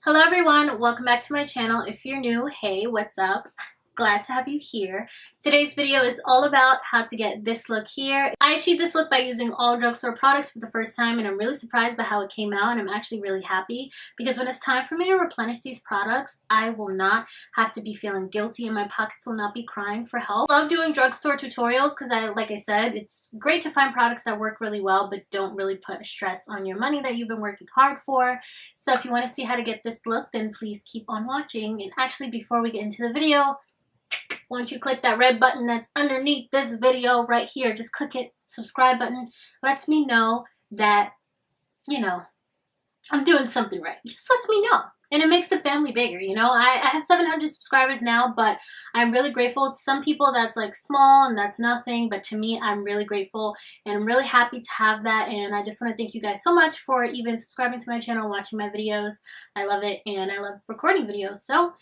Hello everyone, welcome back to my channel. If you're new, hey, what's up? Glad to have you here. Today's video is all about how to get this look here. I achieved this look by using all drugstore products for the first time, and I'm really surprised by how it came out, and I'm actually really happy because when it's time for me to replenish these products, I will not have to be feeling guilty and my pockets will not be crying for help. I love doing drugstore tutorials because like I said, it's great to find products that work really well but don't really put stress on your money that you've been working hard for. So if you want to see how to get this look, then please keep on watching. And actually, before we get into the video, why don't you click that red button that's underneath this video right here. Just click it. Subscribe button lets me know that, I'm doing something right. It just lets me know. And it makes the family bigger, I have 700 subscribers now, but I'm really grateful. To some people, that's like small and that's nothing. But to me, I'm really grateful and I'm really happy to have that. And I just want to thank you guys so much for even subscribing to my channel, watching my videos. I love it and I love recording videos. So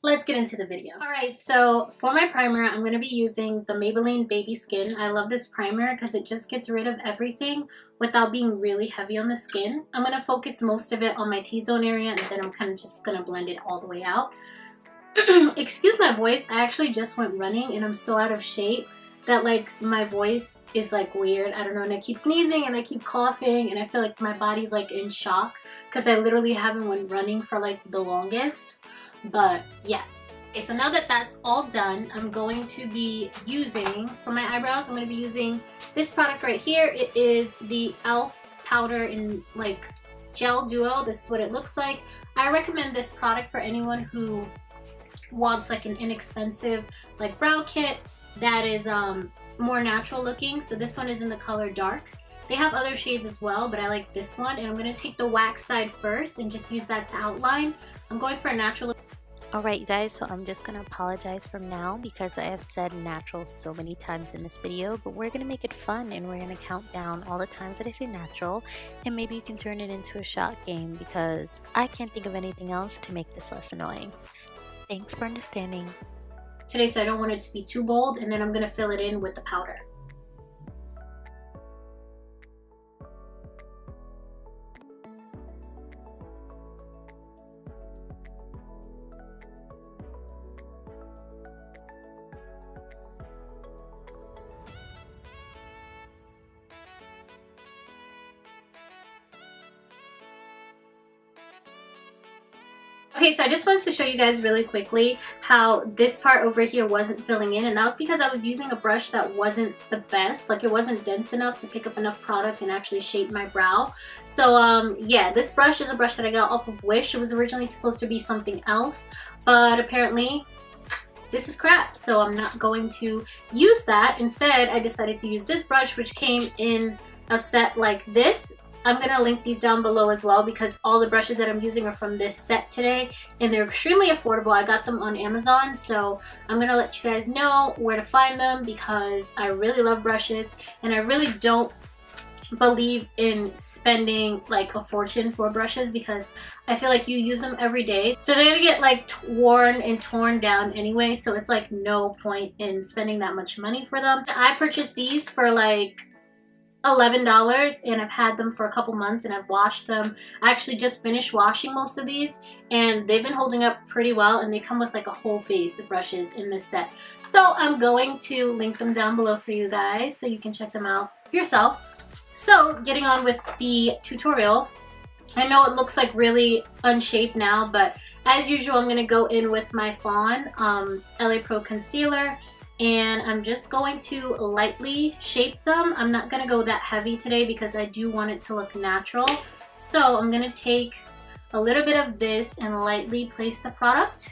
let's get into the video. Alright, so for my primer, I'm going to be using the Maybelline Baby Skin. I love this primer because it just gets rid of everything without being really heavy on the skin. I'm going to focus most of it on my T-zone area and then I'm kind of just going to blend it all the way out. Excuse my voice, I actually just went running and I'm so out of shape that like my voice is like weird. I don't know, and I keep sneezing and I keep coughing and I feel like my body's like in shock because I literally haven't went running for like the longest. But yeah. Okay, so now that that's all done, I'm going to be using, for my eyebrows, I'm going to be using this product right here. It is the e.l.f. powder in like gel duo. This is what it looks like. I recommend this product for anyone who wants like an inexpensive like brow kit that is more natural looking. So this one is in the color dark. They have other shades as well, but I like this one. And I'm going to take the wax side first and just use that to outline. I'm going for a natural look. Alright you guys, so I'm just going to apologize from now because I have said natural so many times in this video, but we're going to make it fun and we're going to count down all the times that I say natural, and maybe you can turn it into a shot game because I can't think of anything else to make this less annoying. Thanks for understanding. Today, so I don't want it to be too bold, and then I'm going to fill it in with the powder. Okay, so I just wanted to show you guys really quickly how this part over here wasn't filling in, and that was because I was using a brush that wasn't the best. Like, it wasn't dense enough to pick up enough product and actually shape my brow. So yeah, this brush is a brush that I got off of Wish. It was originally supposed to be something else, but apparently this is crap, so I'm not going to use that. Instead, I decided to use this brush, which came in a set like this. I'm going to link these down below as well because all the brushes that I'm using are from this set today and they're extremely affordable. I got them on Amazon, so I'm going to let you guys know where to find them because I really love brushes and I really don't believe in spending like a fortune for brushes because I feel like you use them every day, so they're gonna get like worn and torn down anyway, so it's like no point in spending that much money for them. I purchased these for like $11 and I've had them for a couple months and I've washed them. I actually just finished washing most of these and they've been holding up pretty well, and they come with like a whole face of brushes in this set. So I'm going to link them down below for you guys so you can check them out yourself. So getting on with the tutorial, I know it looks like really unshaped now, but as usual I'm going to go in with my Fawn LA Pro Concealer. And I'm just going to lightly shape them. I'm not going to go that heavy today because I do want it to look natural. So I'm going to take a little bit of this and lightly place the product.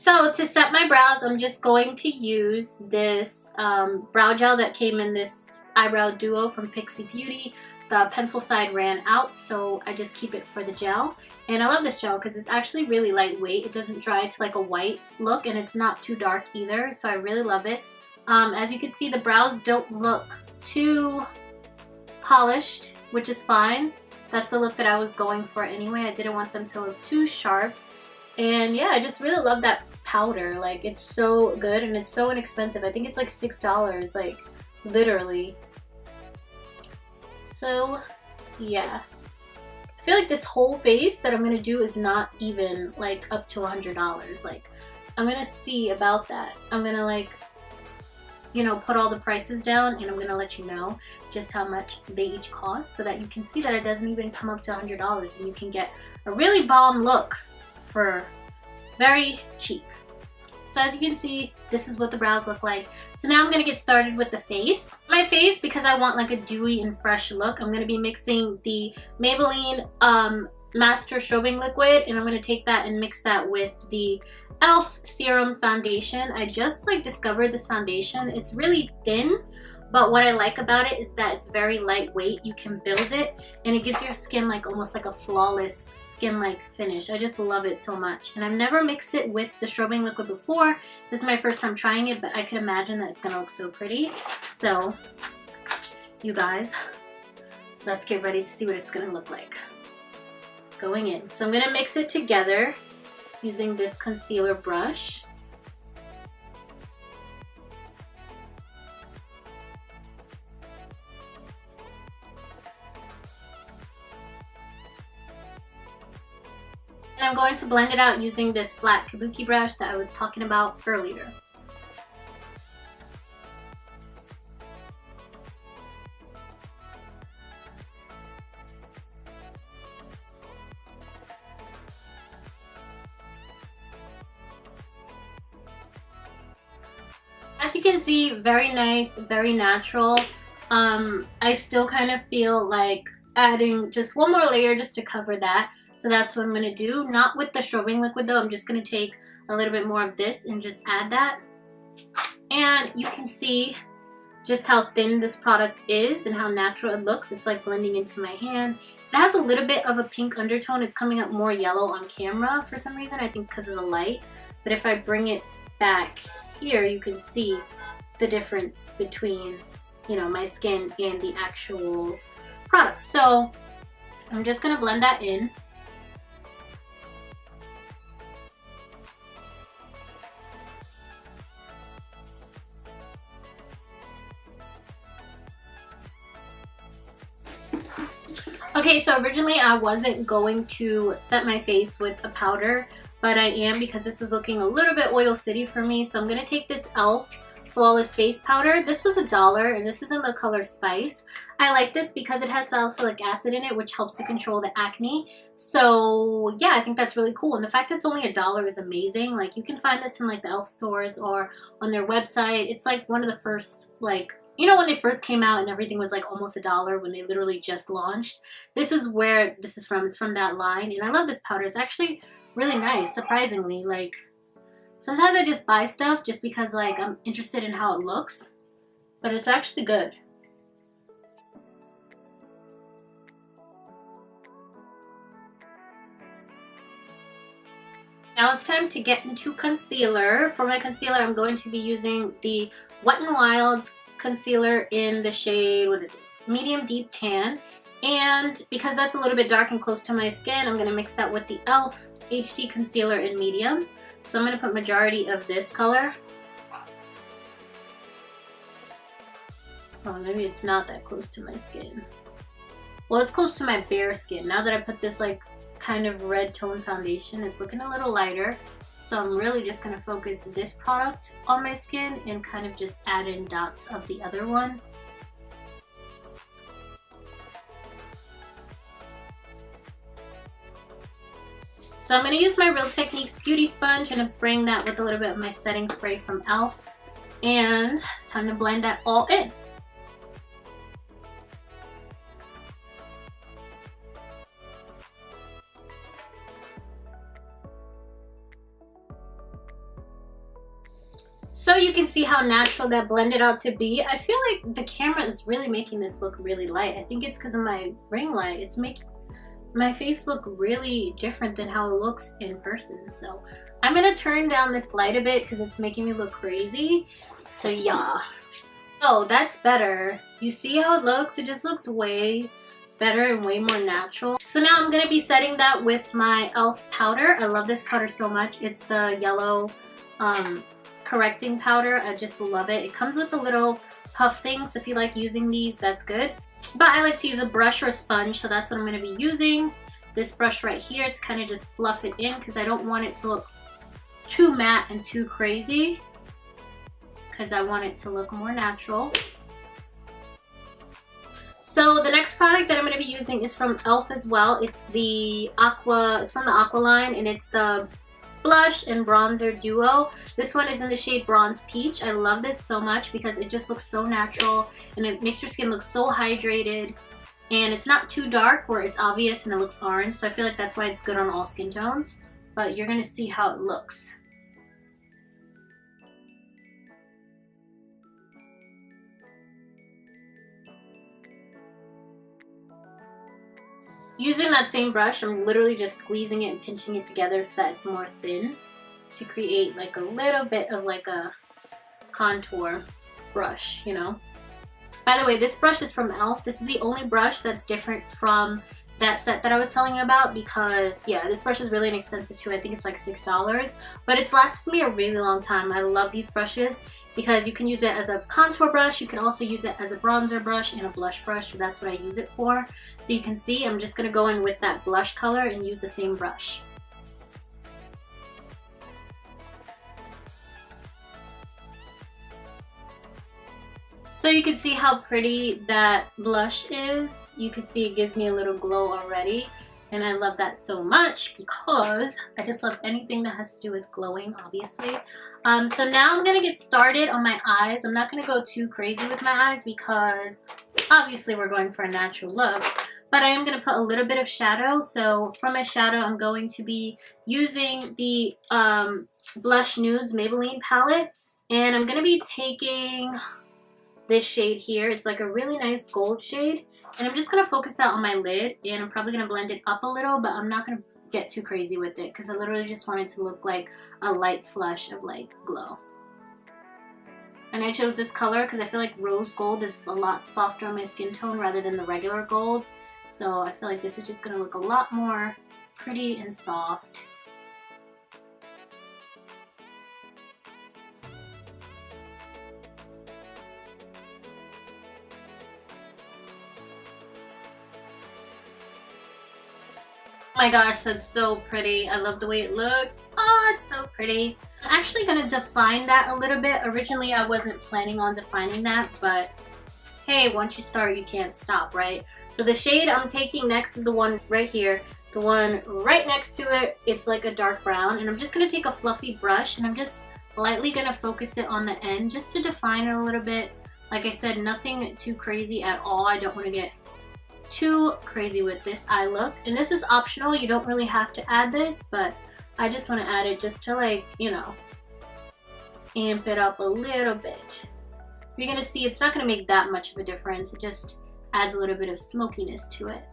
So to set my brows, I'm just going to use this brow gel that came in this eyebrow duo from Pixie Beauty. The pencil side ran out, so I just keep it for the gel. And I love this gel because it's actually really lightweight. It doesn't dry to like a white look, and it's not too dark either, so I really love it. As you can see, the brows don't look too polished, which is fine. That's the look that I was going for anyway. I didn't want them to look too sharp. And yeah, I just really love that powder. Like, it's so good and it's so inexpensive. I think it's like $6, like literally. So yeah, I feel like this whole face that I'm gonna do is not even like up to $100. Like, I'm gonna see about that. I'm gonna like, you know, put all the prices down, and I'm gonna let you know just how much they each cost so that you can see that it doesn't even come up to $100 and you can get a really bomb look for very cheap. So as you can see, this is what the brows look like. So now I'm going to get started with the face. My face, because I want like a dewy and fresh look, I'm going to be mixing the Maybelline Master Strobing liquid, and I'm going to take that and mix that with the e.l.f. Serum Foundation. I just like discovered this foundation. It's really thin, but what I like about it is that it's very lightweight. You can build it, and it gives your skin like almost like a flawless skin-like finish. I just love it so much. And I've never mixed it with the strobing liquid before. This is my first time trying it, but I can imagine that it's gonna look so pretty. So, you guys, let's get ready to see what it's gonna look like going in. So I'm gonna mix it together using this concealer brush. And I'm going to blend it out using this flat kabuki brush that I was talking about earlier. As you can see, very nice, very natural. I still kind of feel like adding just one more layer just to cover that. So that's what I'm going to do. Not with the strobing liquid though. I'm just going to take a little bit more of this and just add that. And you can see just how thin this product is and how natural it looks. It's like blending into my hand. It has a little bit of a pink undertone. It's coming up more yellow on camera for some reason. I think because of the light. But if I bring it back here, you can see the difference between, you know, my skin and the actual product. So I'm just going to blend that in. Okay, so originally I wasn't going to set my face with a powder, but I am because this is looking a little bit oil city for me. So I'm going to take this e.l.f. Flawless Face Powder. This was $1 and this is in the color Spice. I like this because it has salicylic acid in it, which helps to control the acne. So yeah, I think that's really cool. And the fact that it's only $1 is amazing. Like, you can find this in like the e.l.f. stores or on their website. It's like one of the first, like, you know, when they first came out and everything was like almost $1 when they literally just launched. This is where this is from. It's from that line. And I love this powder. It's actually really nice, surprisingly. Like, sometimes I just buy stuff just because like I'm interested in how it looks. But it's actually good. Now it's time to get into concealer. For my concealer, I'm going to be using the Wet n Wild's concealer in the shade, what is this? Medium Deep Tan. And because that's a little bit dark and close to my skin, I'm going to mix that with the e.l.f. HD Concealer in Medium. So I'm going to put majority of this color. Oh, maybe it's not that close to my skin. Well, it's close to my bare skin. Now that I put this like kind of red tone foundation, it's looking a little lighter. So I'm really just going to focus this product on my skin and kind of just add in dots of the other one. So I'm going to use my Real Techniques Beauty Sponge, and I'm spraying that with a little bit of my setting spray from e.l.f. And time to blend that all in. So you can see how natural that blended out to be. I feel like the camera is really making this look really light. I think it's because of my ring light. It's making my face look really different than how it looks in person. So I'm gonna turn down this light a bit because it's making me look crazy. So yeah. Oh, that's better. You see how it looks? It just looks way better and way more natural. So now I'm gonna be setting that with my e.l.f. powder. I love this powder so much. It's the yellow correcting powder. I just love it. It comes with a little puff thing, so if you like using these, that's good. But I like to use a brush or a sponge, so that's what I'm going to be using. This brush right here to kind of just fluff it in because I don't want it to look too matte and too crazy, because I want it to look more natural. So the next product that I'm going to be using is from e.l.f. as well. It's the Aqua, it's from the Aqua line, and it's the Blush and Bronzer Duo. This one is in the shade Bronze Peach. I love this so much because it just looks so natural and it makes your skin look so hydrated, and it's not too dark where it's obvious and it looks orange, so I feel like that's why it's good on all skin tones. But you're gonna see how it looks. Using that same brush, I'm literally just squeezing it and pinching it together so that it's more thin, to create like a little bit of like a contour brush, you know. By the way, this brush is from e.l.f. This is the only brush that's different from that set that I was telling you about, because yeah, this brush is really inexpensive too. I think it's like $6, but it's lasted me a really long time. I love these brushes because you can use it as a contour brush. You can also use it as a bronzer brush and a blush brush, so that's what I use it for. So you can see I'm just going to go in with that blush color and use the same brush. So you can see how pretty that blush is. You can see it gives me a little glow already. And I love that so much because I just love anything that has to do with glowing, obviously. So now I'm going to get started on my eyes. I'm not going to go too crazy with my eyes because obviously we're going for a natural look. But I am going to put a little bit of shadow. So for my shadow, I'm going to be using the Blush Nudes Maybelline palette. And I'm going to be taking this shade here. It's like a really nice gold shade. And I'm just going to focus that on my lid, and I'm probably going to blend it up a little, but I'm not going to get too crazy with it because I literally just want it to look like a light flush of like glow. And I chose this color because I feel like rose gold is a lot softer on my skin tone rather than the regular gold. So I feel like this is just going to look a lot more pretty and soft. Oh my gosh, that's so pretty. I love the way it looks. Oh, it's so pretty. I'm actually going to define that a little bit. Originally, I wasn't planning on defining that, but hey, once you start, you can't stop, right? So the shade I'm taking next is the one right here. The one right next to it, it's like a dark brown. And I'm just going to take a fluffy brush and I'm just lightly going to focus it on the end just to define it a little bit. Like I said, nothing too crazy at all. I don't want to get too crazy with this eye look, and this is optional. You don't really have to add this, but I just want to add it just to, like, you know, amp it up a little bit. You're gonna see it's not gonna make that much of a difference. It just adds a little bit of smokiness to it.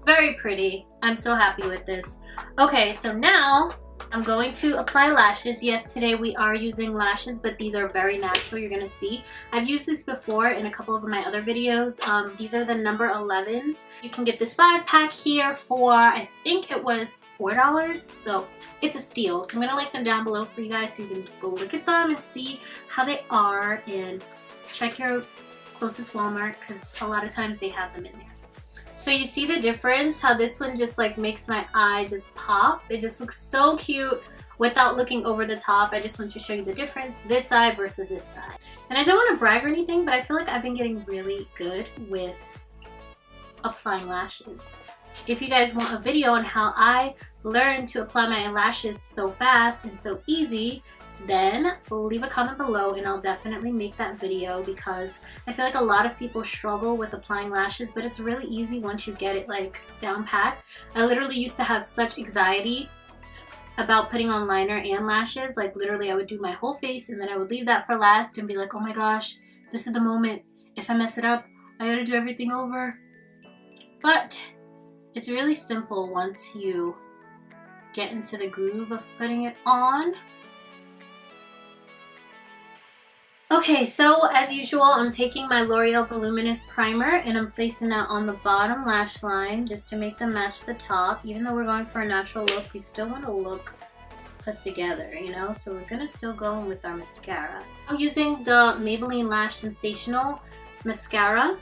Very pretty. I'm so happy with this. Okay, so now I'm going to apply lashes. Yes, today we are using lashes, but these are very natural. You're going to see. I've used this before in a couple of my other videos. These are the number 11s. You can get this 5-pack here for, I think it was $4. So it's a steal. So I'm going to link them down below for you guys so you can go look at them and see how they are, and check your closest Walmart because a lot of times they have them in there. So you see the difference, how this one just like makes my eye just pop. It just looks so cute without looking over the top. I just want to show you the difference, this side versus this side. And I don't want to brag or anything, but I feel like I've been getting really good with applying lashes. If you guys want a video on how I learned to apply my lashes so fast and so easy, then leave a comment below and I'll definitely make that video, because I feel like a lot of people struggle with applying lashes, but it's really easy once you get it like down pat. I literally used to have such anxiety about putting on liner and lashes. Like literally I would do my whole face and then I would leave that for last and be like, oh my gosh, this is the moment. If I mess it up, I gotta do everything over. But it's really simple once you get into the groove of putting it on. Okay, so as usual, I'm taking my L'Oreal Voluminous Primer and I'm placing that on the bottom lash line just to make them match the top. Even though we're going for a natural look, we still want to look put together, you know? So we're going to still go in with our mascara. I'm using the Maybelline Lash Sensational Mascara.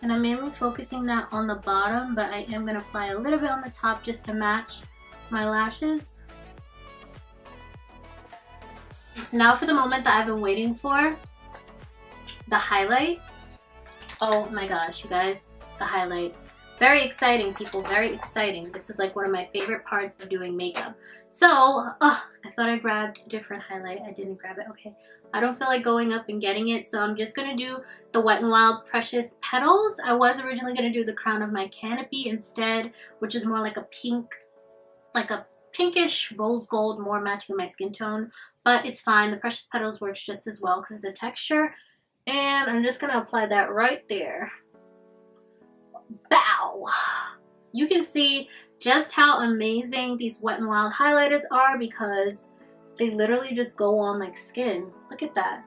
And I'm mainly focusing that on the bottom, but I am going to apply a little bit on the top just to match my lashes. Now for the moment that I've been waiting for, the highlight. Oh my gosh, you guys, the highlight. Very exciting, people, very exciting. This is like one of my favorite parts of doing makeup. So, I thought I grabbed a different highlight. I didn't grab it, okay. I don't feel like going up and getting it, so I'm just gonna do the Wet n Wild Precious Petals. I was originally gonna do the crown of my canopy instead, which is more like a pink, like a pinkish rose gold, more matching my skin tone, but it's fine. The Precious Petals works just as well because of the texture. And I'm just gonna apply that right there. Bow! You can see just how amazing these Wet n Wild highlighters are because they literally just go on like skin. Look at that.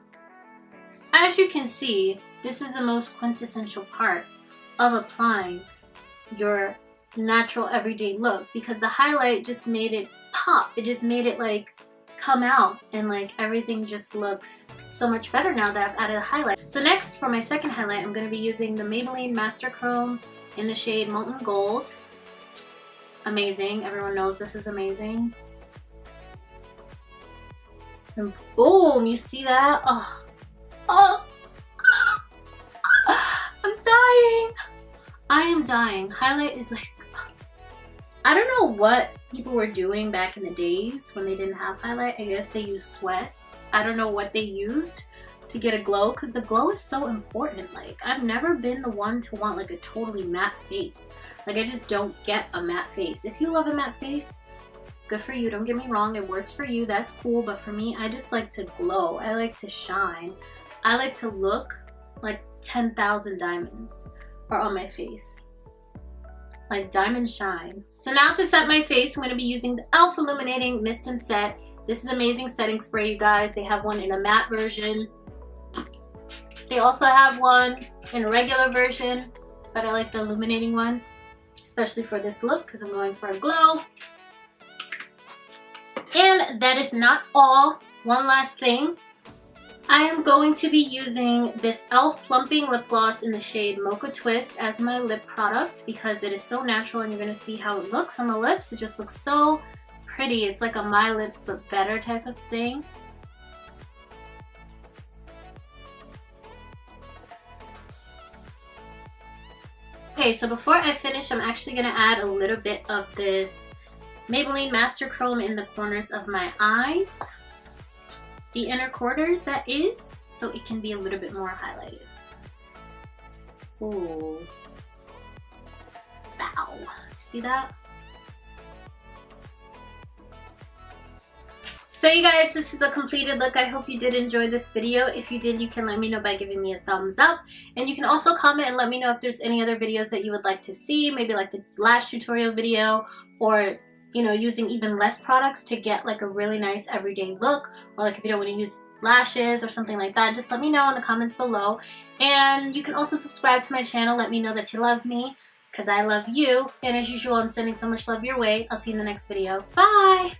As you can see, this is the most quintessential part of applying your natural everyday look because the highlight just made it pop. It just made it like come out and like everything just looks so much better now that I've added a highlight. So next for my second highlight, I'm going to be using the Maybelline Master Chrome in the shade Molten Gold. Amazing. Everyone knows this is amazing. And boom, you see that? Oh, oh, I'm dying. I am dying. Highlight is like, I don't know what people were doing back in the days when they didn't have highlight. I guess they used sweat. I don't know what they used to get a glow because the glow is so important. Like, I've never been the one to want like a totally matte face. Like, I just don't get a matte face. If you love a matte face, good for you. Don't get me wrong. It works for you. That's cool. But for me, I just like to glow. I like to shine. I like to look like 10,000 diamonds are on my face. Like diamond shine. So now to set my face, I'm going to be using the e.l.f. Illuminating Mist and Set. This is amazing setting spray, you guys. They have one in a matte version. They also have one in a regular version, but I like the illuminating one, especially for this look because I'm going for a glow. And that is not all. One last thing. I am going to be using this e.l.f. Plumping Lip Gloss in the shade Mocha Twist as my lip product because it is so natural and you're going to see how it looks on the lips. It just looks so pretty. It's like a My Lips But Better type of thing. Okay, so before I finish, I'm actually going to add a little bit of this Maybelline Master Chrome in the corners of my eyes. The inner quarters, that is, so it can be a little bit more highlighted. Ooh. Wow. See that? So you guys, this is the completed look. I hope you did enjoy this video. If you did, you can let me know by giving me a thumbs up. And you can also comment and let me know if there's any other videos that you would like to see. Maybe like the lash tutorial video, or you know, using even less products to get like a really nice everyday look, or like if you don't want to use lashes or something like that, just let me know in the comments below. And you can also subscribe to my channel. Let me know that you love me because I love you. And as usual, I'm sending so much love your way. I'll see you in the next video. Bye!